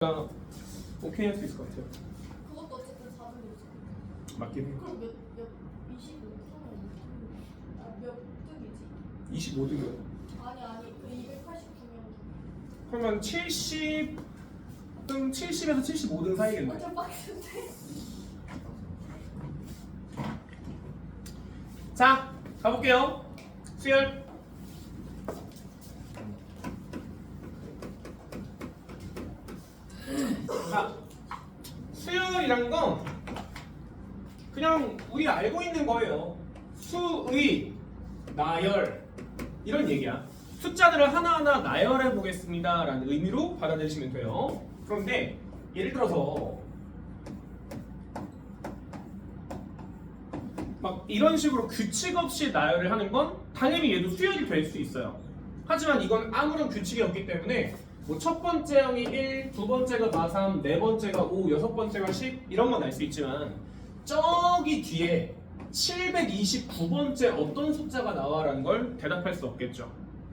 오케이 할 수 있을 것 같아요. 그것도 어쨌든 4등이지. 맞긴 해요. 그럼 몇 25? 몇 등이지? 25등이요. 아니 그 289명. 그러면 70등, 70에서 75등 사이겠네. 완전 빡센데? 자, 가볼게요. 수열. 자, 수열이란 건 그냥 우리가 알고 있는 거예요. 수의, 나열 이런 얘기야. 숫자들을 하나하나 나열해 보겠습니다 라는 의미로 받아들이시면 돼요. 그런데 예를 들어서 막 이런 식으로 규칙 없이 나열을 하는 건 당연히 얘도 수열이 될 수 있어요. 하지만 이건 아무런 규칙이 없기 때문에 뭐 첫 번째 항이 1, 두 번째가 마3, 네 번째가 5, 여섯 번째가 10 이런 건 알 수 있지만 저기 뒤에 729번째 어떤 숫자가 나와라는 걸 대답할 수 없겠죠.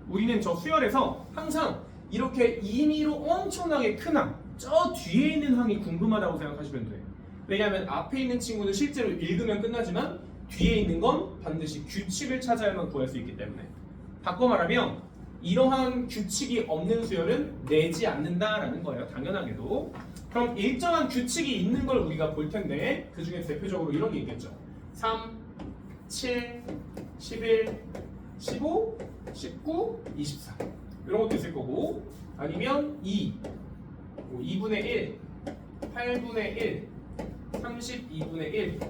우리는 저 수열에서 항상 이렇게 임의로 엄청나게 큰 항, 저 뒤에 있는 항이 궁금하다고 생각하시면 돼요. 왜냐하면 앞에 있는 친구는 실제로 읽으면 끝나지만 뒤에 있는 건 반드시 규칙을 찾아야만 구할 수 있기 때문에. 바꿔 말하면 이러한 규칙이 없는 수열은 내지 않는다라는 거예요. 당연하게도. 그럼 일정한 규칙이 있는 걸 우리가 볼 텐데 그 중에 대표적으로 이런 게 있겠죠. 3, 7, 11, 15, 19, 24 이런 것도 있을 거고, 아니면 2, 2분의 1, 8분의 1, 32분의 1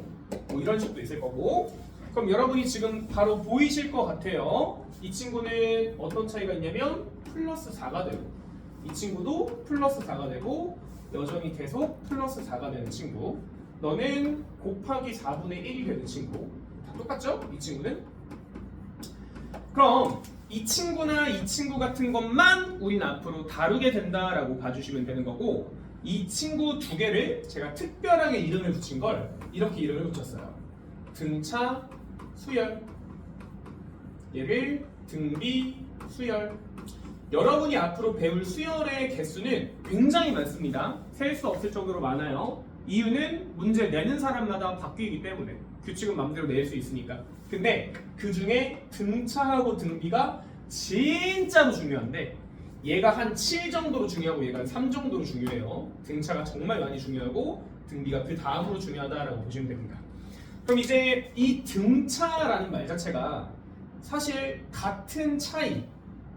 뭐 이런 식도 있을 거고. 그럼 여러분이 지금 바로 보이실 것 같아요. 이 친구는 어떤 차이가 있냐면 플러스 4가 되고, 이 친구도 플러스 4가 되고, 여전히 계속 플러스 4가 되는 친구, 너는 곱하기 4분의 1이 되는 친구. 다 똑같죠? 이 친구는. 그럼 이 친구나 이 친구 같은 것만 우린 앞으로 다루게 된다라고 봐주시면 되는 거고, 이 친구 두 개를 제가 특별하게 이름을 붙인 걸 이렇게 이름을 붙였어요. 등차, 수열. 얘를 등비, 수열. 여러분이 앞으로 배울 수열의 개수는 굉장히 많습니다. 셀 수 없을 정도로 많아요. 이유는 문제 내는 사람마다 바뀌기 때문에. 규칙은 마음대로 낼 수 있으니까. 근데 그 중에 등차하고 등비가 진짜로 중요한데, 얘가 한 7 정도로 중요하고 얘가 한 3 정도로 중요해요. 등차가 정말 많이 중요하고 등비가 그 다음으로 중요하다라고 보시면 됩니다. 그럼 이제 이 등차라는 말 자체가 사실 같은 차이,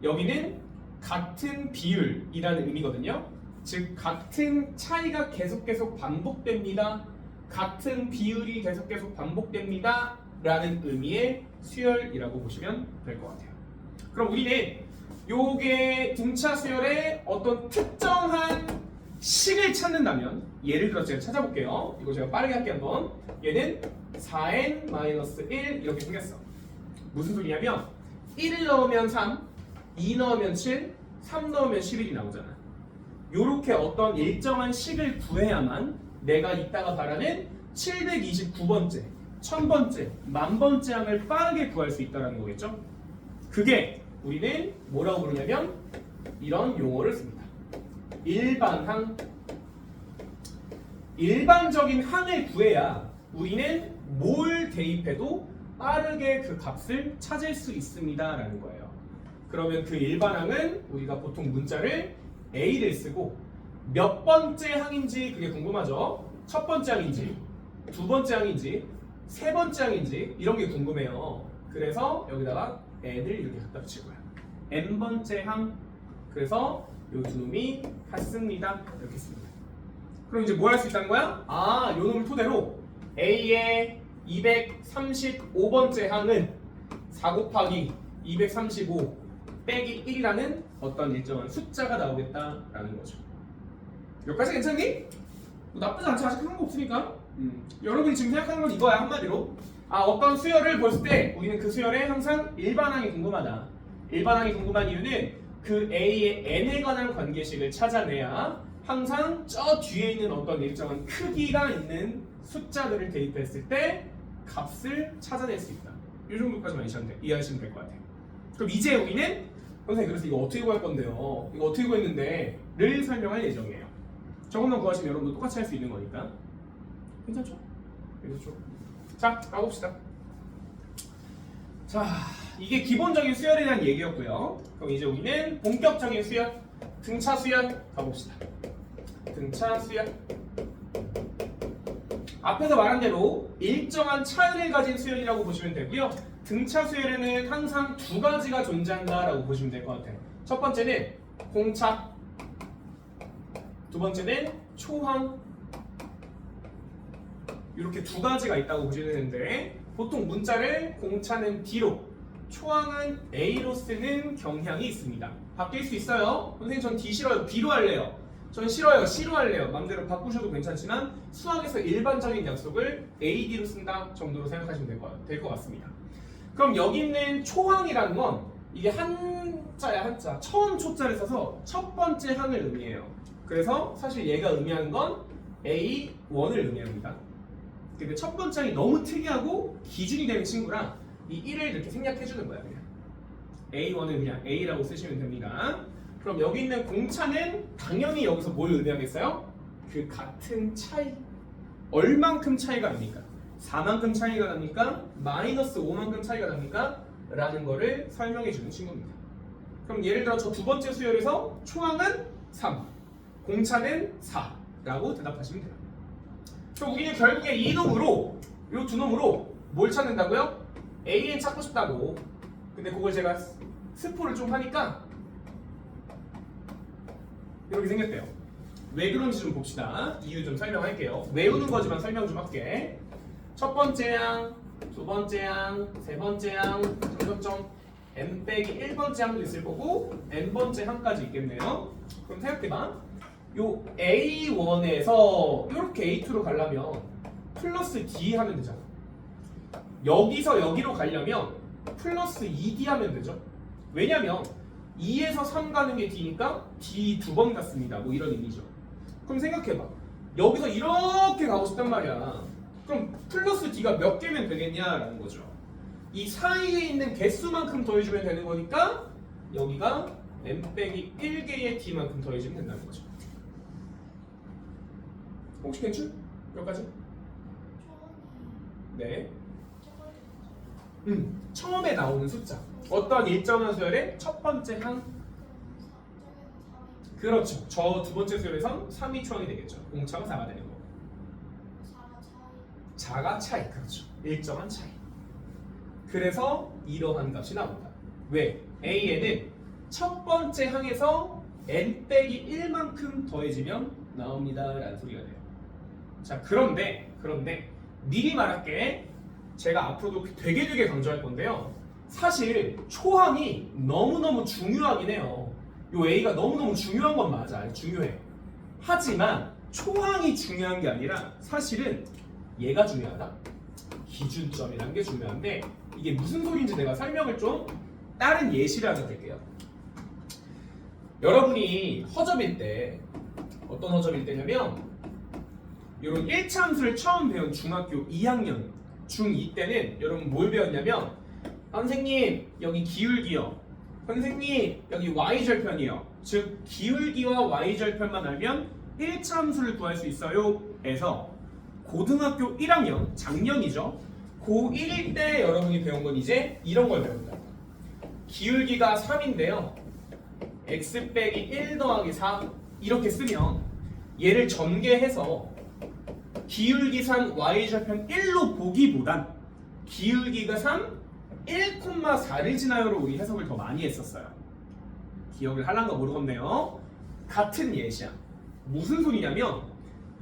여기는 같은 비율이라는 의미거든요. 즉 같은 차이가 계속 반복됩니다, 같은 비율이 계속 반복됩니다 라는 의미의 수열이라고 보시면 될 것 같아요. 그럼 우리는 요게 등차 수열의 어떤 특정한 식을 찾는다면, 예를 들어 제가 찾아볼게요. 이거 제가 빠르게 할게요 한번. 얘는 4n-1 이렇게 생겼어. 무슨 소리냐면 1 넣으면 3, 2 넣으면 7, 3 넣으면 11이 나오잖아. 요렇게 어떤 일정한 식을 구해야만 내가 이따가 말하는 729번째, 1000번째, 10,000번째 항을 빠르게 구할 수 있다는 거겠죠. 그게 우리는 뭐라고 부르냐면 이런 용어를 씁니다. 일반항. 일반적인 항을 구해야 우리는 뭘 대입해도 빠르게 그 값을 찾을 수 있습니다 라는 거예요. 그러면 그 일반항은 우리가 보통 문자를 A를 쓰고, 몇 번째 항인지 그게 궁금하죠? 첫 번째 항인지, 두 번째 항인지, 세 번째 항인지 이런 게 궁금해요. 그래서 여기다가 n을 이렇게 갖다 붙이고요. n번째 항. 그래서 요 두 놈이 같습니다. 이렇게 씁니다. 그럼 이제 뭐 할 수 있다는 거야? 아, 요 놈을 토대로 A의 235번째 항은 4 곱하기 235 빼기 1이라는 어떤 일정한 숫자가 나오겠다라는 거죠. 여기까지 괜찮니? 뭐 나쁘지 않지. 아직 한 거 없으니까. 여러분이 지금 생각하는 건 이거야, 한마디로. 아, 어떤 수열을 볼 때 우리는 그 수열에 항상 일반항이 궁금하다. 일반항이 궁금한 이유는 그 A의 n에 관한 관계식을 찾아내야 항상 저 뒤에 있는 어떤 일정한 크기가 있는 숫자들을 대입했을 때 값을 찾아낼 수 있다. 이 정도까지만 이해하시면 될 것 같아요. 그럼 이제 우리는 선생님, 그래서 이거 어떻게 구할 건데요? 이거 어떻게 구했는데? 를 설명할 예정이에요. 저것만 구하시면 여러분도 똑같이 할 수 있는 거니까 괜찮죠? 괜찮죠? 자, 가봅시다. 자, 이게 기본적인 수열에 대한 얘기였고요. 그럼 이제 우리는 본격적인 수열, 등차 수열 가봅시다. 등차 수열. 앞에서 말한 대로 일정한 차이를 가진 수열이라고 보시면 되고요. 등차 수열에는 항상 두 가지가 존재한다라고 보시면 될 것 같아요. 첫 번째는 공차, 두 번째는 초항. 이렇게 두 가지가 있다고 보시면 되는데 보통 문자를 공차는 D로, 초항은 A로 쓰는 경향이 있습니다. 바뀔 수 있어요. 선생님 전 D 싫어요. B로 할래요. 전 싫어요. C로 할래요. 맘대로 바꾸셔도 괜찮지만 수학에서 일반적인 약속을 AD로 쓴다 정도로 생각하시면 될 것 같습니다. 그럼 여기 있는 초항이라는 건 이게 한자야, 한자. 처음 초자를 써서 첫 번째 항을 의미해요. 그래서 사실 얘가 의미하는 건 A1을 의미합니다. 근데 첫 번째 항이 너무 특이하고 기준이 되는 친구랑 이 1을 이렇게 생략해 주는 거야. 그냥 A1을 그냥 A라고 쓰시면 됩니다. 그럼 여기 있는 공차는 당연히 여기서 뭘 의미하겠어요? 그 같은 차이. 얼만큼 차이가 납니까? 4만큼 차이가 납니까? 마이너스 5만큼 차이가 납니까? 라는 거를 설명해 주는 친구입니다. 그럼 예를 들어 저 두 번째 수열에서 초항은 3, 공차는 4라고 대답하시면 돼요. 그럼 우리는 결국에 이 놈으로, 이 두 놈으로 뭘 찾는다고요? AN 찾고 싶다고. 근데 그걸 제가 스포를 좀 하니까 이렇게 생겼대요. 왜 그런지 좀 봅시다. 이유 좀 설명할게요. 외우는 거지만 설명 좀 할게. 첫 번째 항, 두 번째 항, 세 번째 항, 점점점 n 빼기 1번째 항도 있을 거고 n번째 항까지 있겠네요. 그럼 생각해봐. 요 A1에서 이렇게 A2로 가려면 플러스 D 하면 되잖아. 여기서 여기로 가려면 플러스 2D 하면 되죠. 왜냐면 2에서 3 가는 게 D니까 D 두 번 갔습니다. 뭐 이런 의미죠. 그럼 생각해봐. 여기서 이렇게 가고 싶단 말이야. 그럼 플러스 D가 몇 개면 되겠냐라는 거죠. 이 사이에 있는 개수만큼 더해주면 되는 거니까 여기가 n 빼기 1개의 D만큼 더해주면 된다는 거죠. 혹시 괜찮? 여기까지? 네. 처음에 나오는 숫자. 어떤 일정한 수열의 첫 번째 항. 그렇죠. 저 두 번째 수열에선 3이 초항이 되겠죠. 공차가 4가 되는 거. 자가 차이. 그렇죠. 일정한 차이. 그래서 이러한 값이 나온다. 왜? A에는 첫 번째 항에서 n 빼기 1만큼 더해지면 나옵니다. 라는 소리가 돼요. 자, 그런데 미리 말할게. 제가 앞으로도 되게 강조할 건데요. 사실 초항이 너무너무 중요하긴 해요. 요 A가 너무너무 중요한 건 맞아. 중요해. 하지만 초항이 중요한 게 아니라 사실은 얘가 중요하다. 기준점이라는 게 중요한데 이게 무슨 소리인지 내가 설명을 좀 다른 예시를 하나 드릴게요. 여러분이 허접일 때 어떤 허접일 때냐면 이런 1차 함수를 처음 배운 중학교 2학년 중2 때는 여러분 뭘 배웠냐면 선생님 여기 기울기요. 선생님 여기 y절편이요. 즉 기울기와 y절편만 알면 1차 함수를 구할 수 있어요. 에서 고등학교 1학년 작년이죠. 고1일 때 여러분이 배운 건 이제 이런 걸 배운다. 기울기가 3인데요. x 빼기 1 더하기 4 이렇게 쓰면 얘를 전개해서 기울기 3 y절편 1로 보기보단 기울기가 3 1,4를 지나요로 우리 해석을 더 많이 했었어요. 기억을 할란가 모르겠네요. 같은 예시야. 무슨 소리냐면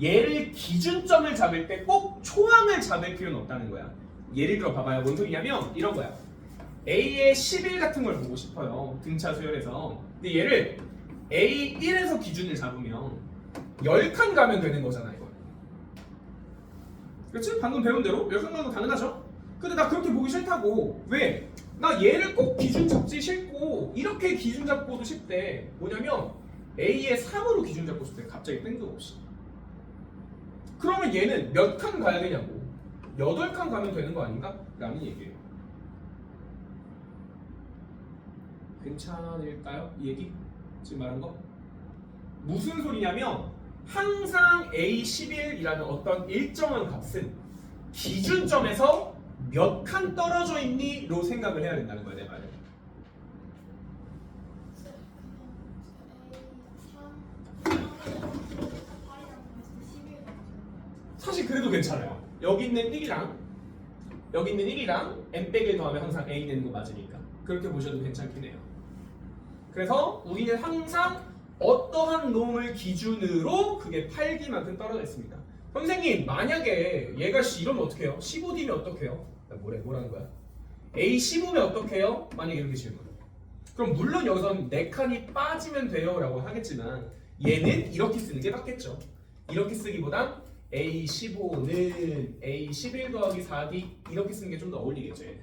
얘를 기준점을 잡을 때 꼭 초항을 잡을 필요는 없다는 거야. 예를 들어 봐봐요. 뭔 소리냐면 이런 거야. A의 11 같은 걸 보고 싶어요. 등차 수열에서. 근데 얘를 A1에서 기준을 잡으면 10칸 가면 되는 거잖아 이거. 그렇지? 방금 배운 대로 10칸 가면 당연하죠? 근데 나 그렇게 보기 싫다고. 왜? 나 얘를 꼭 기준 잡지 싫고 이렇게 기준 잡고도 싶대. 뭐냐면 A의 3으로 기준 잡고 싶대. 갑자기 뜬금없이. 그러면 얘는 몇 칸 가야 되냐고. 8칸 가면 되는 거 아닌가? 라는 얘기예요. 괜찮을까요? 이 얘기? 지금 말한 거? 무슨 소리냐면 항상 A11이라는 어떤 일정한 값은 기준점에서 몇 칸 떨어져 있니?로 생각을 해야 된다는 거야, 내 말은. 사실 그래도 괜찮아요. 여기 있는 1이랑 여기 있는 1이랑 n 빼기 1 더하면 항상 a 되는 거 맞으니까 그렇게 보셔도 괜찮긴 해요. 그래서 우리는 항상 어떠한 놈을 기준으로 그게 8기만큼 떨어져 있습니다. 선생님 만약에 얘가 이러면 어떡해요? 15D면 어떡해요? 뭐라는 거야? A15면 어떡해요? 만약에 이렇게 질문. 그럼 물론 여기선 4칸이 빠지면 돼요 라고 하겠지만 얘는 이렇게 쓰는 게 맞겠죠. 이렇게 쓰기보단 A15는 A11 더하기 4D 이렇게 쓰는 게 좀 더 어울리겠죠. 얘는.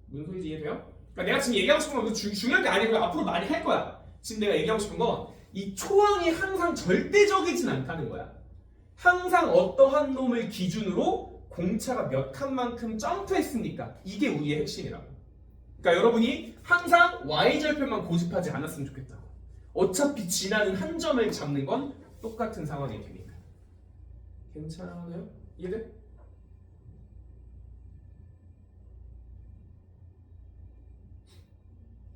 무슨 소리인지 이해돼요? 그러니까 내가 지금 얘기하고 싶은 건 중요한 게 아니고요. 앞으로 많이 할 거야. 지금 내가 얘기하고 싶은 건 이 초항이 항상 절대적이진 않다는 거야. 항상 어떠한 놈을 기준으로 공차가 몇 칸만큼 점프했으니까 이게 우리의 핵심이라고. 그러니까 여러분이 항상 y절편만 고집하지 않았으면 좋겠다고. 어차피 지나는 한 점을 잡는 건 똑같은 상황일 테니까. 괜찮아요? 이해돼?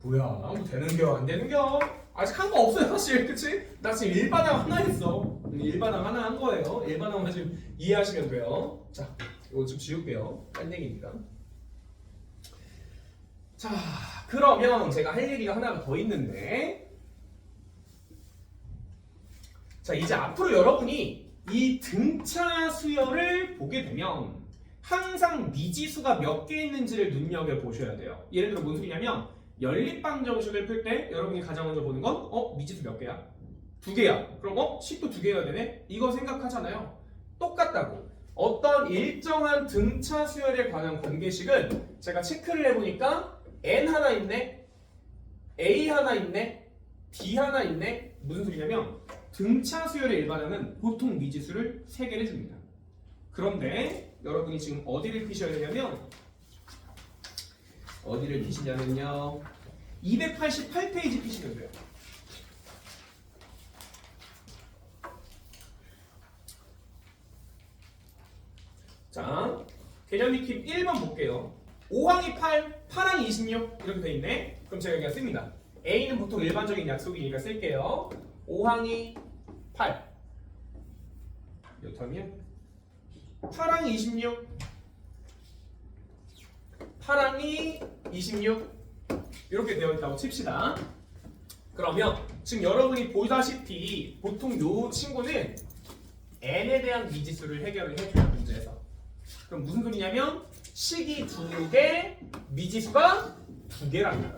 뭐야? 뭐 되는겨 안 되는겨? 아직 한 거 없어요 사실, 그치? 나 지금 일반항 하나 했어. 일반항 하나 한 거예요. 일반항만 지금 이해하시면 돼요. 자, 이거 좀 지울게요. 딴얘기니까. 자, 그러면 제가 할 얘기가 하나가 더 있는데, 자 이제 앞으로 여러분이 이 등차 수열을 보게 되면 항상 미지수가 몇 개 있는지를 눈여겨 보셔야 돼요. 예를 들어 뭔 소리냐면 연립방정식을 풀 때 여러분이 가장 먼저 보는 건 미지수 몇 개야? 2개야. 그럼 식도 2개여야 되네? 이거 생각하잖아요. 똑같다고. 어떤 일정한 등차 수열에 관한 관계식은 제가 체크를 해보니까 n 하나 있네, a 하나 있네, d 하나 있네. 무슨 소리냐면 등차 수열의 일반항은 보통 미지수를 3개를 줍니다. 그런데 여러분이 지금 어디를 피셔야 되냐면 어디를 피시냐면요 288페이지 피시면 돼요. 자, 개념 익힘 1번 볼게요. 5항이 8, 8항이 26 이렇게 돼 있네. 그럼 제가 그냥 씁니다. A는 보통 일반적인 약속이니까 쓸게요. 5항이 8 몇 항이야? 8항이 26 8항이 26 이렇게 되어 있다고 칩시다. 그러면 지금 여러분이 보다시피 보통 요 친구는 n에 대한 미지수를 해결을 해줘요. 문제에서. 그럼 무슨 소리냐면 식이 2개, 미지수가 2개라는 거야.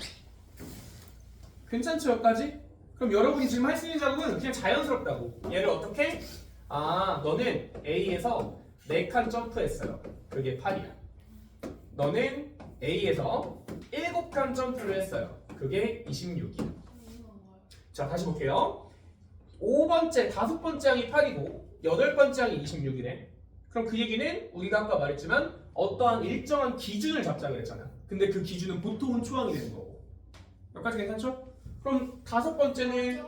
괜찮죠 여기까지? 그럼 여러분이 지금 할 수 있는 작업은 그냥 자연스럽다고. 얘를 어떻게? 너는 A에서 4칸 점프했어요. 그게 8이야. 너는 A에서 7칸 점프를 했어요. 그게 26이야. 자, 다시 볼게요. 5번째, 5번째 항이 8이고 8번째 항이 26이네. 그럼 그 얘기는 우리가 아까 말했지만 어떠한 일정한 기준을 잡자고 했잖아. 근데 그 기준은 보통은 초항이 되는 거고. 여기까지 괜찮죠? 그럼 5번째는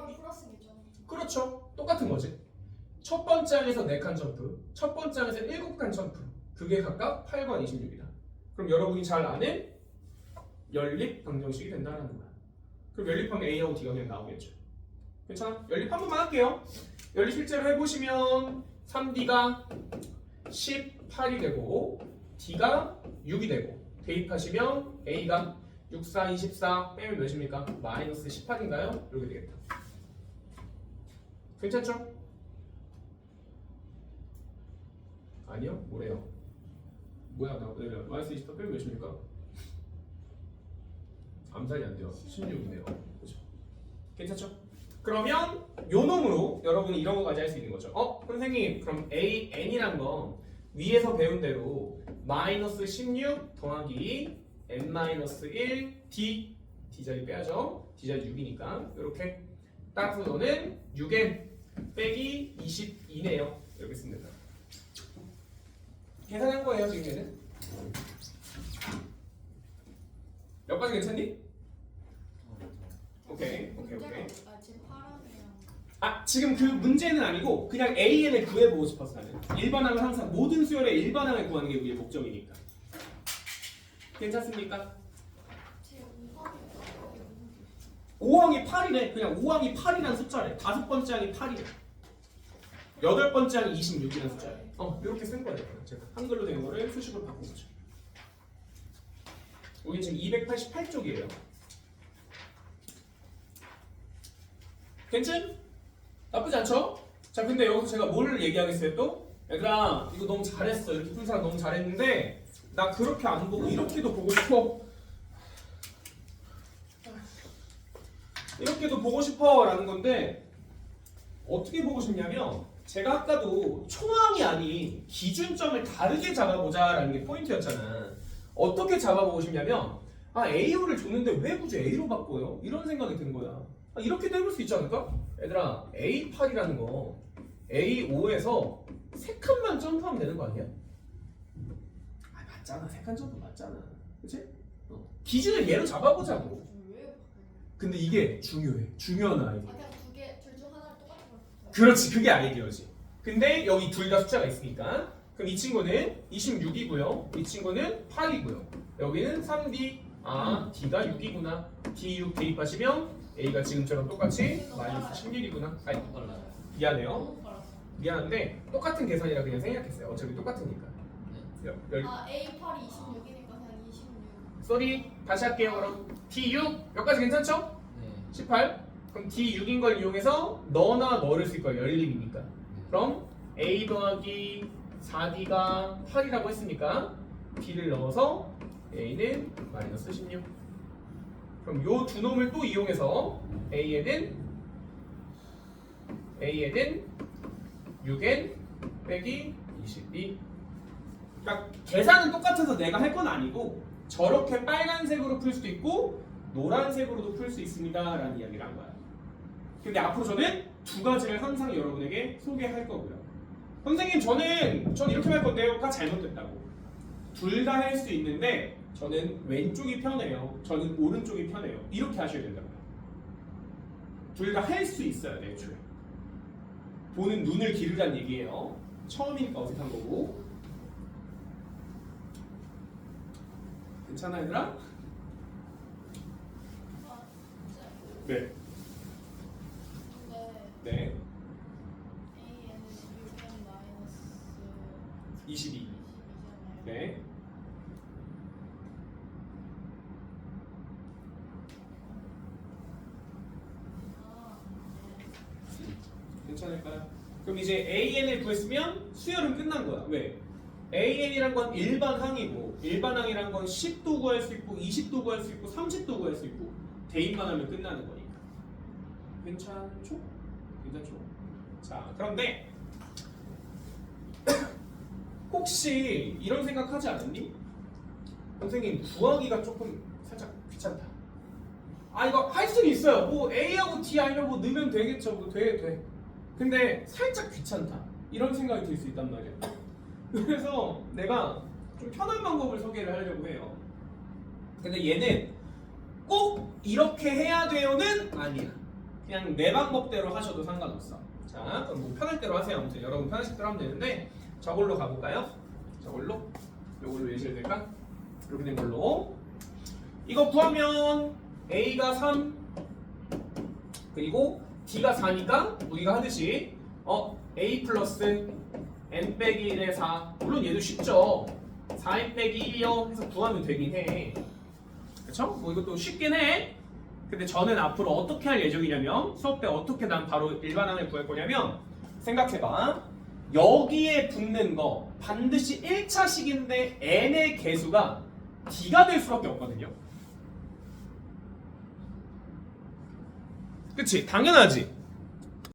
그렇죠. 똑같은 거지. 첫 번째 항에서 4칸 점프, 첫 번째 항에서 7칸 점프. 그게 각각 8과 26이다. 그럼 여러분이 잘 아는 연립 방정식이 된다는 거야. 그럼 연립하면 A하고 D가 그냥 나오겠죠. 괜찮아? 연립 한 번만 할게요. 연립 실제로 해보시면 3D가 18이 되고 D가 6이 되고 대입하시면 A가 6, 4, 24 빼면 몇입니까? 마이너스 18인가요? 이렇게 되겠다. 괜찮죠? 아니요? 뭐래요? 뭐야 나 마이너스 28 빼면 몇입니까? 암산이 안 돼요. 16이네요. 그렇죠? 괜찮죠? 그러면 요 놈으로 여러분이 이런 거까지 할 수 있는 거죠. 선생님 그럼 AN이란 건 위에서 배운 대로 마이너스 16 더하기 n-1 D D자리 빼야죠. D자리 6이니까 이렇게 따라서 너는 6n 빼기 22네요. 이렇게 쓰면 된다. 계산한 거예요 지금 얘는. 몇 가지 괜찮니? 오케이. 지금 그 문제는 아니고 그냥 AN을 구해보고 싶었어 나는. 일반항은 항상 모든 수열의 일반항을 구하는 게 우리의 목적이니까. 괜찮습니까? 제 5항이 5항이 8이네. 그냥 5항이 8이라는 숫자래. 5번째 항이 8이래. 8번째 항이 26이라는 숫자래. 이렇게 쓴 거예요. 제가 한글로 된 거를 수식으로 바꿔보죠. 여기 지금 288쪽이에요. 괜찮? 나쁘지 않죠? 자, 근데 여기서 제가 뭘 얘기하겠어요 또? 얘들아, 이거 너무 잘했어. 이렇게 푼 사람 너무 잘했는데 나 그렇게 안 보고 이렇게도 보고 싶어. 이렇게도 보고 싶어 라는 건데 어떻게 보고 싶냐면 제가 아까도 총항이 아닌 기준점을 다르게 잡아보자 라는 게 포인트였잖아. 어떻게 잡아보고 싶냐면 A호를 줬는데 왜 굳이 A로 바꿔요? 이런 생각이 든 거야. 이렇게도 해볼 수 있지 않을까? 얘들아, A8이라는 거 A5에서 3칸만 점프하면 되는 거 아니야? 맞잖아. 3칸 점프 맞잖아. 그치? 기준을 얘로 잡아보자고. 왜 바꿔요? 근데 이게 중요해. 중요한 아이디어. 그냥 둘 중 하나를 똑같은 걸 바꿔요. 그렇지, 그게 아이디어지. 근데 여기 둘 다 숫자가 있으니까 그럼 이 친구는 26이고요. 이 친구는 8이고요. 여기는 3D. D가 6이구나. D6 대입하시면 A가 지금처럼 똑같이 마이너스 16이구나. 아니, 미안해요. 너무 빨랐어. 미안한데 똑같은 계산이라 그냥 생각했어요. 어차피 똑같으니까. A8이 26이니까 그냥 26. 쏘리 다시 할게요. 그럼 D6 여기까지 괜찮죠? 네. 18. 그럼 D6인 걸 이용해서 너나 너를 쓸 거예요. 열림이니까. 그럼 A 더하기 4D가 8이라고 했으니까 D를 넣어서 A는 마이너스 16. 그럼 요 두 놈을 또 이용해서 A에는 6n 빼기 22. 그러니까 계산은 똑같아서 내가 할 건 아니고 저렇게 빨간색으로 풀 수도 있고 노란색으로도 풀 수 있습니다 라는 이야기를 한 거야. 근데 앞으로 저는 두 가지를 항상 여러분에게 소개할 거고요. 선생님 전 이렇게 할 건데요가 잘못됐다고. 둘 다 할 수 있는데 저는 왼쪽이 편해요. 저는 오른쪽이 편해요. 이렇게 하셔야 된다고요. 둘 다 할 수 있어야 돼, 애초에. 보는 눈을 기르란 얘기예요. 처음이니까 어색한 거고. 괜찮아, 얘들아? 진짜. 네. 근데 네. AN은 6n 마이너스 22. 22잖아요. 네. 괜찮을까요? 그럼 이제 AN을 구했으면 수열은 끝난 거야. 왜? AN이란 건 일반항이고 일반항이란 건 10도 구할 수 있고 20도 구할 수 있고 30도 구할 수 있고 대입만 하면 끝나는 거니까. 괜찮죠? 괜찮죠? 자, 그런데 혹시 이런 생각하지 않았니? 선생님 구하기가 조금 살짝 귀찮다. 이거 할 수는 있어요. 뭐 A하고 D 아니면 뭐 넣으면 되겠죠. 뭐 돼. 근데 살짝 귀찮다. 이런 생각이 들 수 있단 말이야. 그래서 내가 좀 편한 방법을 소개를 하려고 해요. 근데 얘는 꼭 이렇게 해야 돼요는 아니야. 그냥 내 방법대로 하셔도 상관없어. 자, 그럼 뭐 편할 대로 하세요. 아무튼 여러분 편하실 대로 하면 되는데 저걸로 가볼까요? 저걸로? 요걸로 예시를 들까? 이렇게 된 걸로 이거 구하면 A가 3 그리고 D가 4니까 우리가 하듯이 A 플러스 N 빼기 1의 4 물론 얘도 쉽죠. 4N 빼기 1이요 해서 구하면 되긴 해. 그쵸? 뭐 이것도 쉽긴 해. 근데 저는 앞으로 어떻게 할 예정이냐면 수업 때 어떻게 난 바로 일반항을 구할 거냐면 생각해봐. 여기에 붙는 거 반드시 1차식인데 N의 개수가 D가 될 수밖에 없거든요. 그치? 당연하지.